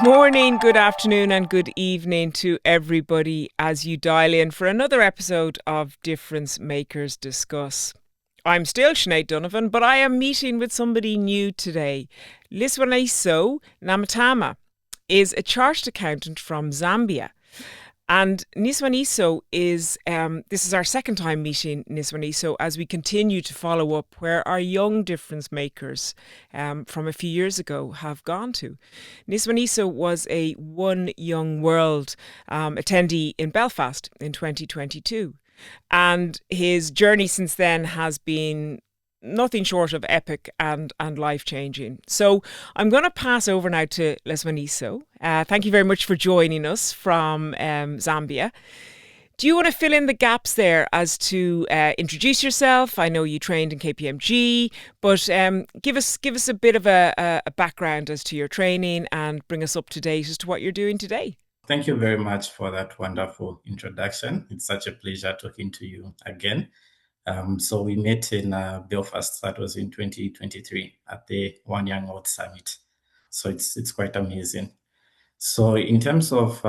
morning, good afternoon, and good evening to everybody as you dial in for another episode of Difference Makers Discuss. I'm still Sinead Donovan, but I am meeting with somebody new today. Liswaniso Namatama is a chartered accountant from Zambia. And Niswaniso is, this is our second time meeting Niswaniso as we continue to follow up where our young difference makers from a few years ago have gone to. Niswaniso was a One Young World attendee in Belfast in 2022. And his journey since then has been nothing short of epic and life-changing. So I'm going to pass over now to Liswaniso. Thank you very much for joining us from Zambia. Do you want to fill in the gaps there as to introduce yourself? I know you trained in KPMG, but give us a bit of a background as to your training and bring us up to date as to what you're doing today. Thank you very much for that wonderful introduction. It's such a pleasure talking to you again. So we met in Belfast. That was in 2023 at the One Young World Summit. So it's quite amazing. So in terms of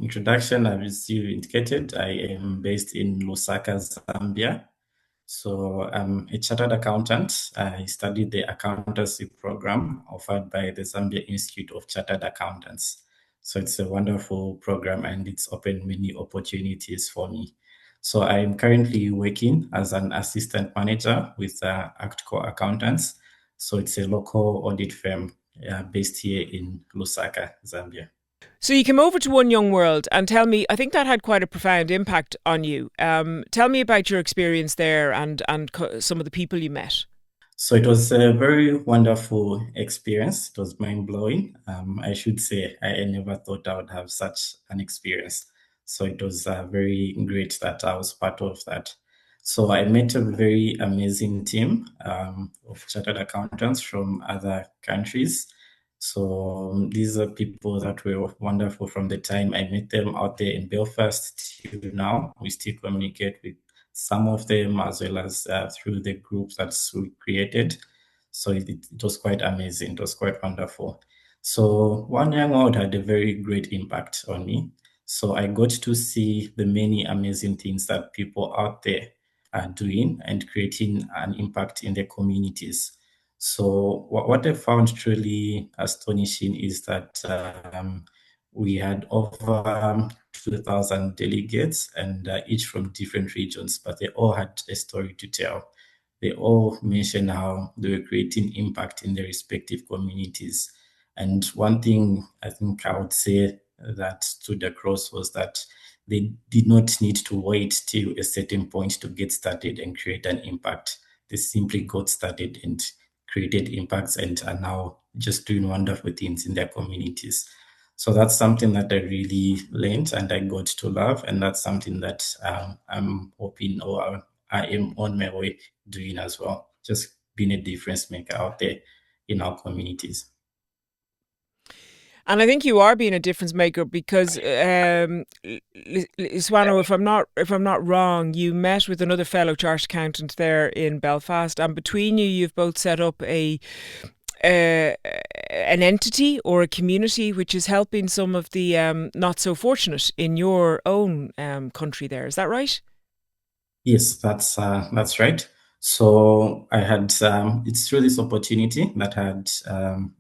introduction, as you indicated, I am based in Lusaka, Zambia. So I'm a chartered accountant. I studied the accountancy program offered by the Zambia Institute of Chartered Accountants. So it's a wonderful program and it's opened many opportunities for me. So I'm currently working as an assistant manager with CAW Accountants. So it's a local audit firm based here in Lusaka, Zambia. So you came over to One Young World and tell me, I think that had quite a profound impact on you. Tell me about your experience there and some of the people you met. So it was a very wonderful experience. It was mind-blowing. I should say I never thought I would have such an experience. So it was very great that I was part of that. So I met a very amazing team of chartered accountants from other countries. So these are people that were wonderful from the time I met them out there in Belfast till now. We still communicate with some of them as well as through the groups that we created. So it was quite amazing. It was quite wonderful. So One Young World had a very great impact on me. So I got to see the many amazing things that people out there are doing and creating an impact in their communities. So what I found truly astonishing is that we had over 2,000 delegates and each from different regions, but they all had a story to tell. They all mentioned how they were creating impact in their respective communities. And one thing I think I would say that stood across was that they did not need to wait till a certain point to get started and create an impact. They simply got started and created impacts and are now just doing wonderful things in their communities. So that's something that I really learned and I got to love. And that's something that I'm hoping or I am on my way doing as well. Just being a difference maker out there in our communities. And I think you are being a difference maker because, Iswano, if I'm not wrong, you met with another fellow chartered accountant there in Belfast, and between you, you've both set up an entity or a community which is helping some of the not so fortunate in your own country. There, is that right? Yes, that's right. So I had it's through this opportunity that I had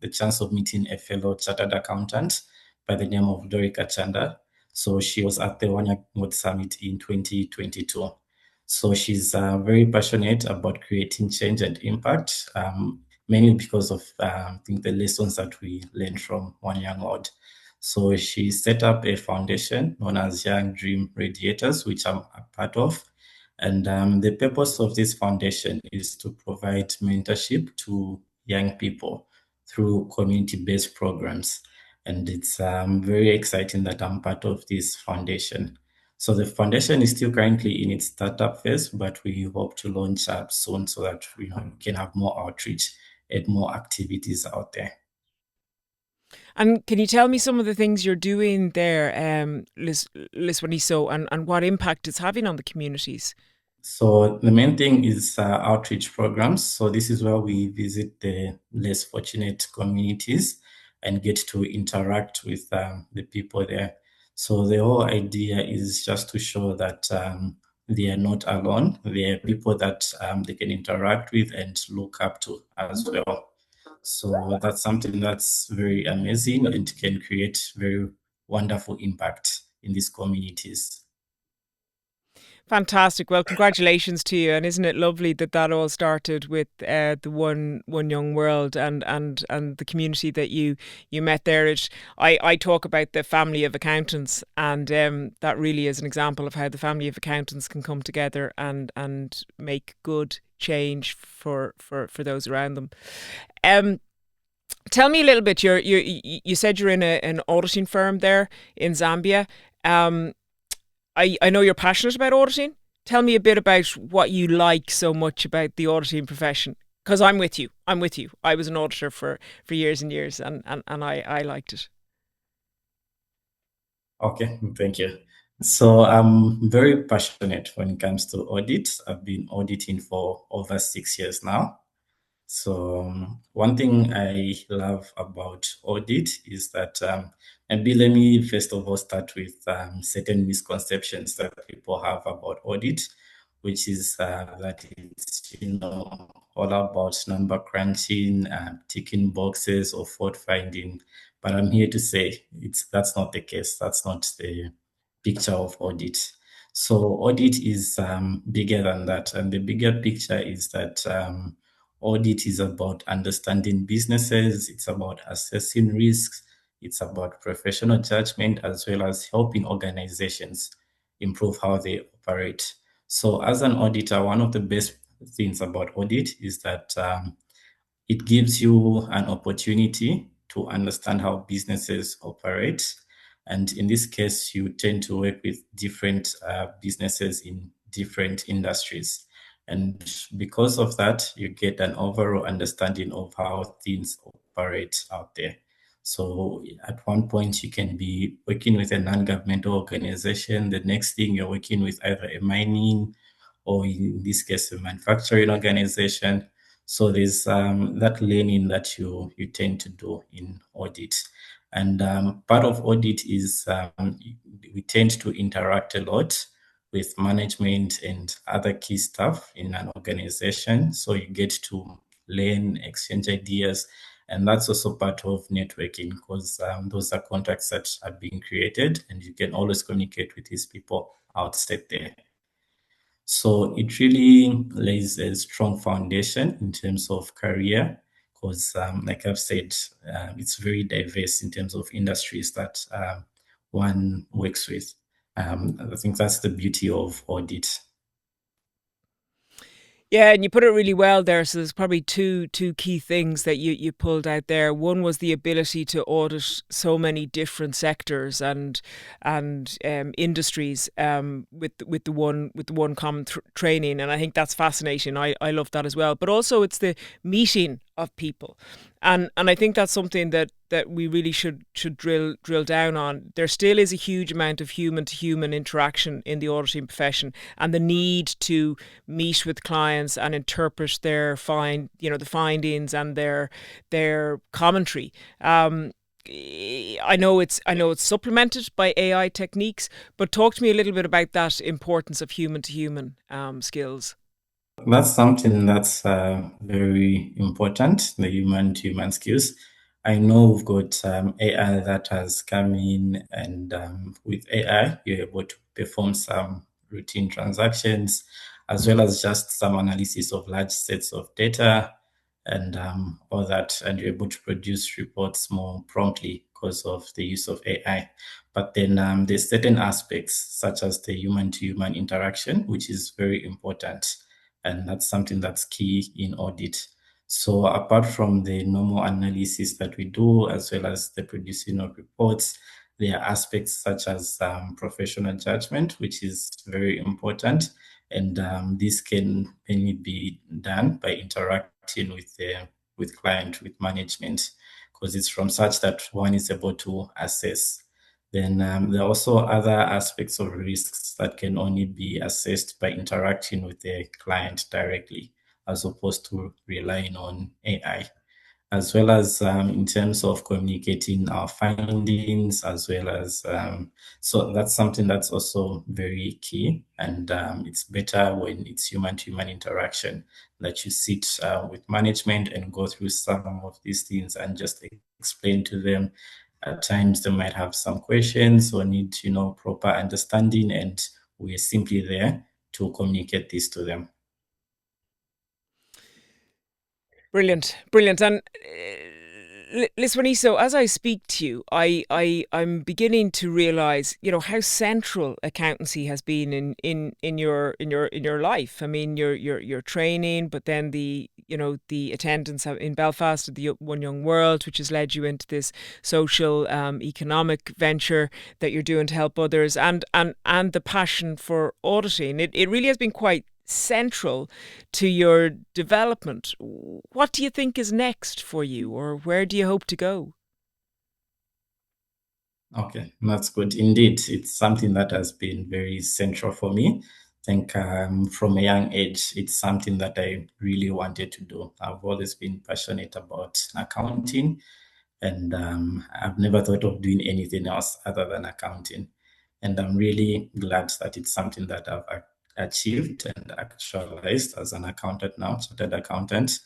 the chance of meeting a fellow chartered accountant by the name of Dorika Chanda. So she was at the One Year Summit in 2022. So she's very passionate about creating change and impact, mainly because of I think the lessons that we learned from One Young World. So she set up a foundation known as Young Dream Radiators, which I'm a part of. And the purpose of this foundation is to provide mentorship to young people through community-based programs. And it's very exciting that I'm part of this foundation. So the foundation is still currently in its startup phase, but we hope to launch up soon so that we can have more outreach and more activities out there. And can you tell me some of the things you're doing there, Liswaniso, and what impact it's having on the communities? So the main thing is outreach programs. So this is where we visit the less fortunate communities and get to interact with the people there. So the whole idea is just to show that they are not alone. They are people that they can interact with and look up to as well. So that's something that's very amazing and can create very wonderful impact in these communities. Fantastic. Well, congratulations to you. And isn't it lovely that that all started with the one young world and the community that you met there. I talk about the family of accountants, and that really is an example of how the family of accountants can come together and make good change for those around them. Um, Tell me a little bit. You said you're in an auditing firm there in Zambia. Um, I know you're passionate about auditing. Tell me a bit about what you like so much about the auditing profession. Because I'm with you. I'm with you. I was an auditor for years and years, and I liked it. Okay, thank you. So I'm very passionate when it comes to audit. I've been auditing for over 6 years now. So one thing I love about audit is that maybe let me first of all start with certain misconceptions that people have about audit, which is that it's all about number crunching, ticking boxes, or fault finding. But I'm here to say that's not the case. That's not the picture of audit. So audit is bigger than that, and the bigger picture is that audit is about understanding businesses, it's about assessing risks, it's about professional judgment, as well as helping organizations improve how they operate. So, as an auditor, one of the best things about audit is that it gives you an opportunity to understand how businesses operate. And in this case, you tend to work with different businesses in different industries. And because of that, you get an overall understanding of how things operate out there. So at one point, you can be working with a non-governmental organization. The next thing, you're working with either a mining or in this case, a manufacturing organization. So there's that learning that you tend to do in audit. And part of audit is we tend to interact a lot with management and other key staff in an organization. So you get to learn, exchange ideas, and that's also part of networking because those are contacts that are being created, and you can always communicate with these people outside there. So it really lays a strong foundation in terms of career because, like I've said, it's very diverse in terms of industries that one works with. I think that's the beauty of audit. Yeah, and you put it really well there. So there's probably two key things that you pulled out there. One was the ability to audit so many different sectors and industries with the one common training, and I think that's fascinating. I love that as well. But also it's the meeting of people, and I think that's something that we really should drill down on. There still is a huge amount of human to human interaction in the auditing profession, and the need to meet with clients and interpret the findings and their commentary. I know it's supplemented by AI techniques, but talk to me a little bit about that importance of human to human skills. That's something that's very important, the human to human skills. I know we've got AI that has come in, and with AI, you're able to perform some routine transactions as well as just some analysis of large sets of data and all that. And you're able to produce reports more promptly because of the use of AI. But then there's certain aspects, such as the human to human interaction, which is very important, and that's something that's key in audit. So apart from the normal analysis that we do, as well as the producing of reports, there are aspects such as professional judgment, which is very important. And this can mainly be done by interacting with client, with management, because it's from such that one is able to assess. Then there are also other aspects of risks that can only be assessed by interacting with the client directly, as opposed to relying on AI. as well as in terms of communicating our findings, as well as so that's something that's also very key. And it's better when it's human-to-human interaction that you sit with management and go through some of these things and just explain to them. At times they might have some questions or need, proper understanding, and we're simply there to communicate this to them. Brilliant, brilliant. And Liswaniso, as I speak to you, I'm beginning to realise, how central accountancy has been in your life. I mean, your training, but then the attendance in Belfast at the One Young World, which has led you into this social economic venture that you're doing to help others, and the passion for auditing. It really has been quite central to your development. What do you think is next for you, or where do you hope to go? Okay, that's good. Indeed, it's something that has been very central for me. I think from a young age, it's something that I really wanted to do. I've always been passionate about accounting, and I've never thought of doing anything else other than accounting. And I'm really glad that it's something that I've achieved and actualized as an accountant now, chartered accountant,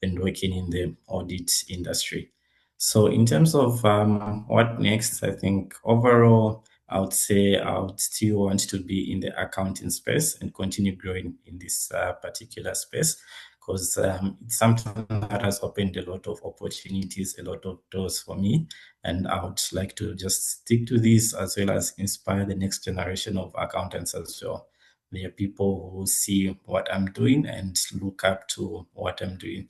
and working in the audit industry. So in terms of what next, I think overall, I would say I would still want to be in the accounting space and continue growing in this particular space, because it's something that has opened a lot of opportunities, a lot of doors for me. And I would like to just stick to this as well as inspire the next generation of accountants as well. There are people who see what I'm doing and look up to what I'm doing.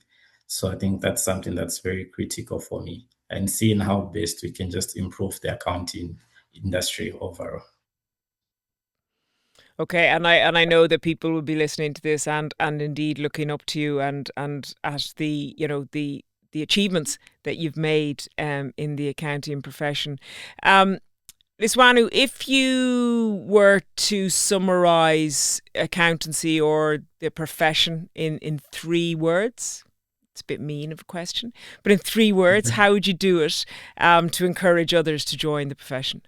So I think that's something that's very critical for me, and seeing how best we can just improve the accounting industry overall. Okay, and I know that people will be listening to this and indeed looking up to you and at the achievements that you've made in the accounting profession. Um, Liswanu, if you were to summarize accountancy or the profession in 3 words, it's a bit mean of a question, but in 3 words, how would you do it to encourage others to join the profession?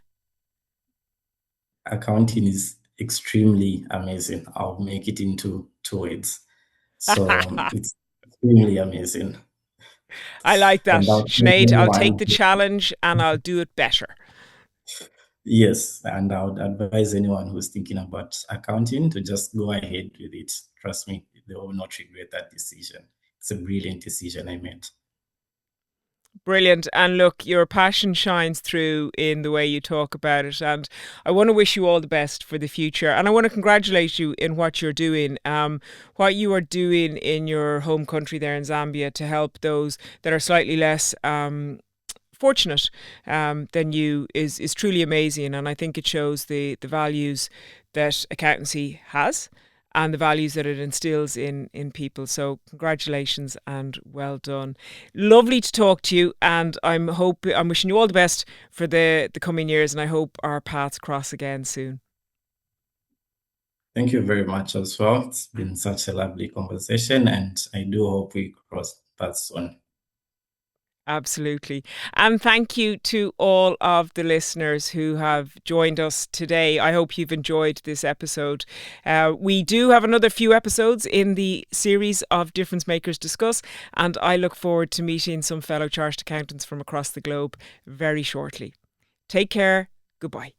Accounting is extremely amazing. I'll make it into 2 words. So it's extremely amazing. I like that. And I'll tell Sinead, I'll take anyone, the challenge and I'll do it better. yes, and I would advise anyone who's thinking about accounting to just go ahead with it. Trust me, they will not regret that decision. It's a brilliant decision I made. Brilliant. And look, your passion shines through in the way you talk about it. And I want to wish you all the best for the future. And I want to congratulate you in what you're doing, what you are doing in your home country there in Zambia to help those that are slightly less fortunate than you is truly amazing, and I think it shows the values that accountancy has and the values that it instills in people. So congratulations and well done. Lovely to talk to you, and I'm wishing you all the best for the coming years, and I hope our paths cross again soon. Thank you very much as well. It's been such a lovely conversation, and I do hope we cross paths soon. Absolutely. And thank you to all of the listeners who have joined us today. I hope you've enjoyed this episode. We do have another few episodes in the series of Difference Makers Discuss, and I look forward to meeting some fellow chartered accountants from across the globe very shortly. Take care. Goodbye.